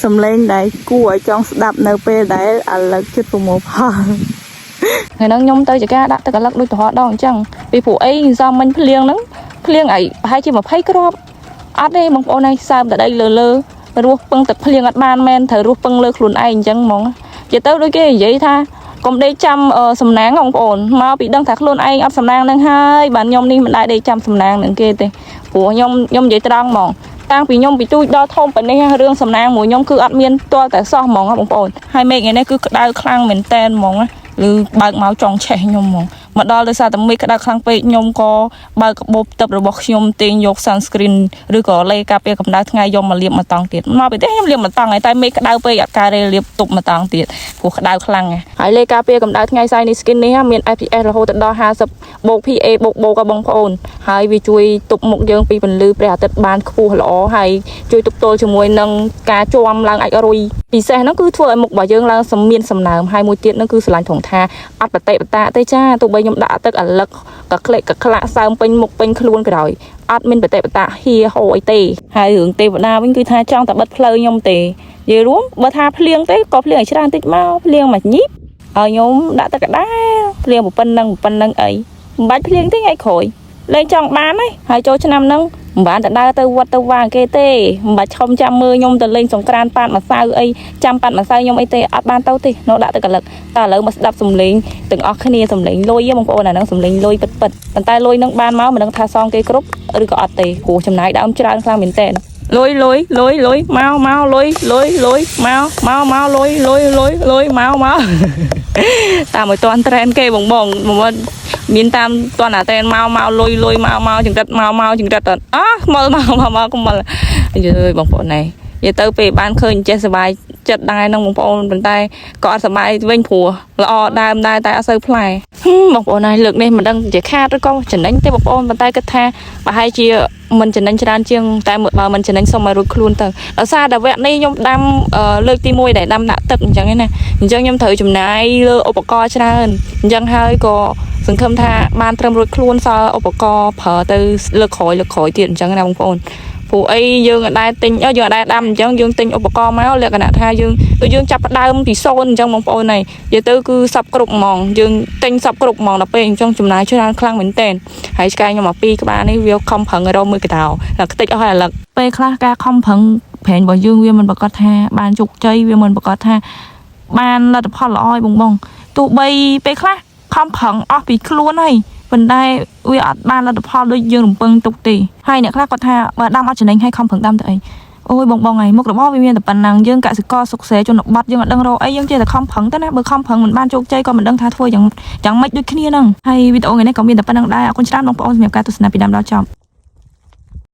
sầm lên đấy cua trong đạp nở pe đấy là chết của một hàng người nâng nhung tới chỉ cả đã tất cả lắc đôi họ đòn chẳng vì phụ ấy do mình phliêng ấy hai chị mà thấy cái đó át đây bằng ô này sao tại đây lơ lơ ruột bưng tập phliêng át ban men thở ruột bưng lơ khuôn ai chẳng mong chỉ tới đôi kia vậy tha còn đây chăm sầm nang ông ổn mà bị đăng thạc luôn anh áp sầm nang đang hai bạn nhom đi mình lại đây chăm sầm nang nữa kia thì của nhom vậy đang mong tăng vì nhom bị chui đo thông bên đây rương sầm nang mùi nhom cứ át miên to tại sao mong ông ổn hai mẹ ngày nay cứ đau khang mình tên mong áหรือ បើក មក ចង់ ឆេះ ខ្ញុំ ហ្មង មក ដល់ ដោយ សារ តែ មេ ក្តៅ ខ្លាំង ពេក ខ្ញុំ ក៏ បើក កាបូប ទឹក របស់ ខ្ញុំ ទិញ យក sunscreen ឬ ក៏ លេ ការពារ កម្ដៅ ថ្ងៃ យក មក លាប មក តង់ ទៀត មក ពី ទេ ខ្ញុំ លាប មក តង់ ហើយ តែ មេ ក្តៅ ពេក អត់ ការ លាប ទប់ មក តង់ ទៀត ព្រោះ ក្តៅ ខ្លាំង ហើយ លេ ការពារ កម្ដៅ ថ្ងៃ Shiny Skin នេះ មាន SPF រហូត ដល់ 50 បូក PA បូក បងប្អូន ហើយ វា ជួយ ទប់ មុខ យើង ពី ពន្លឺ ព្រះ អាទិត្យ បាន ខ្ពស់ ល្អ ហើយ ជួយ ទប់ទល់ ជាមួយ នឹង ការ ជាំ ឡើង អាច រុយ ពិសេស ហ្នឹង គឺ ធ្វើ ឲ្យ មុខ របស់ យើង ឡើង មាន សំណើម ហើយ មួយ ទៀត ហ្នឹង គឺ ស្រឡាញ់ ថង ថា អត់ បតេបតា ទេ ចា ទោះ បី ខ្ញុំ ដាក់ ទឹក អាលឹក ក៏ ក្លេក ក៏ ខ្លាក់ សើម ពេញ មុខ ពេញ ខ្លួន ក្រោយ អត់ មាន បតេបតា ហៀ ហូ អី ទេ ហើយ រឿង ទេវតា វិញ គឺ ថា ចង់ តែ បិទ ផ្លូវ ខ្ញុំ ទេ និយាយ រួម បើ ថា ភ្លៀង ទេ ក៏ ភ្លៀង ឲ្យ ច្រើន តិច មក ភ្លៀង មួយ ញីប ហើយ ខ្ញុំ ដាក់ ទឹក កដាល ភ្លៀង ប៉ុណ្ណឹង អី មិន បាច់ ភ្លៀង ទេ ថ្ងៃ ក្រោយ លេង ចង់ បាន ហើយ ចូល ឆ្នាំ ហ្នឹង មិន បាន តែ ដើរ ទៅ វត្ត ទៅ វាង គេ ទេ មិន បាច់ ឈុំ ចាំ មើល ខ្ញុំ ទៅ លេង សង្ក្រាន ប៉ាត់ ម្សៅ អី ចាំ ប៉ាត់ ម្សៅ ខ្ញុំ អី ទេ អត់ បាន ទៅ ទេ នៅ ដាក់ ទឹក កលឹក តែ ឥឡូវ មក ស្ដាប់ សំឡេង ទាំង អស់ គ្នា សំឡេង លុយ បងប្អូន អា ហ្នឹង សំឡេង លុយ ពិត ប៉ុន្តែ លុយ ហ្នឹង បាន មក មិន ដឹង ថា សង គេ គ្រប់ ឬ ក៏ អត់ ទេ ព្រោះ ចំណាយ ដើម ច្រើន ខ្លាំង មែនតើ លុយ មក លុយ មក លុយ លុយ មក មក លុយ មក តាម ឲ្យ តាន់ trend គេ បង មាន តាម តាន់ អា trend មក លុយ មក ចង្រិត មក ចង្រិត អត់ អស់ មក កុំ មើល យឺ បងប្អូន ណែ និយាយ ទៅ ពេល បាន ឃើញ ចេះ សប្បាយ ចិត្ត ដែរ ហ្នឹង បងប្អូន ប៉ុន្តែ ក៏ អត់ សប្បាយ វិញ ព្រោះ ល្អ ដើម ដែរ តែ អត់ សូវ ផ្លែ បងប្អូន ហើយ លើក នេះ មិន ដឹង ជា ខាត ឬ ក៏ ចំណេញ ទេ បងប្អូន ប៉ុន្តែ គិត ថា ប្រហែល ជា មិន ចំណេញ ច្រើន ជាង តែ បើ មិន ចំណេញ សុំ ឲ្យ រួច ខ្លួន ទៅ ដោយ សារ តែ វគ្គ នេះ ខ្ញុំ ដាំ លើក ទី 1 ដែល ដាំ ដាក់ ទឹក អញ្ចឹង ឯណា អញ្ចឹង ខ្ញុំ ត្រូវ ចំណាយ លើ ឧបករណ៍ ច្រើន អញ្ចឹង ហើយ ក៏ សង្ឃឹម ថា បាន ត្រឹម រួច ខ្លួន សល់ ឧបករណ៍ ប្រើ ទៅ លើក ក្រោយ ទៀត អញ្ចឹង ណា បងប្អូន ព្រោះ អី យើង អត់ ដែរ ទិញ យើង អត់ ដែរ ដាំ អញ្ចឹង យើង ទិញ ឧបករណ៍ មក លក្ខណៈ ថា យើង ចាប់ ផ្ដើម ពី 0 អញ្ចឹង បងប្អូន ហើយ និយាយ ទៅ គឺ សព គ្រប់ ហ្មង យើង ទិញ សព គ្រប់ ហ្មង ដល់ ពេល អញ្ចឹង ចំណាយ ច្រើន ខ្លាំង មែនតើ ហើយ ឆ្កែ ខ្ញុំ មក 2 ក្បាល នេះ វា ខំ ប្រឹង រក 1 កដោ តែ ខ្ទេច អស់ ហើយ ឥឡូវ ពេល ខ្លះ ការ ខំ ប្រឹង ប្រែង របស់ យើង វា មិន ប្រកាស ថា បាន ជោគជ័យ វា មិន ប្រកាស ថា បាន លទ្ធផល ល្អ ឲ្យ បង ទោះ បី ពេល ខ្លះ ខំ ប្រឹង អស់ ពី ខ្លួន ហើយ ប៉ុន្តែ វា អត់ បាន លទ្ធផល ដូច យើង រំពឹង ទុក ទេ ហើយ អ្នក ខ្លះ គាត់ ថា បើ ដាំ អត់ ចំណេញ ហើយ ខំ ប្រឹង ដាំ ទៅ អី អូយ បង ហើយ មុខ របរ វា មាន តែ ប៉ុណ្ណឹង យើង កសិករ សុខសេ ជនបទ យើង អត់ ដឹង រក អី យើង ចេះ តែ ខំ ប្រឹង ទៅ ណា បើ ខំ ប្រឹង មិន បាន ជោគជ័យ ក៏ មិន ដឹង ថា ធ្វើ យ៉ាង ម៉េច ដូច គ្នា ហ្នឹង ហើយ វីដេអូ ថ្ងៃ នេះ ក៏ មាន តែ ប៉ុណ្ណឹង ដែរ អរគុណ ច្រើន បងប្អូន សម្រាប់ ការ ទស្សនា ពី ដើម ដល់ ចប់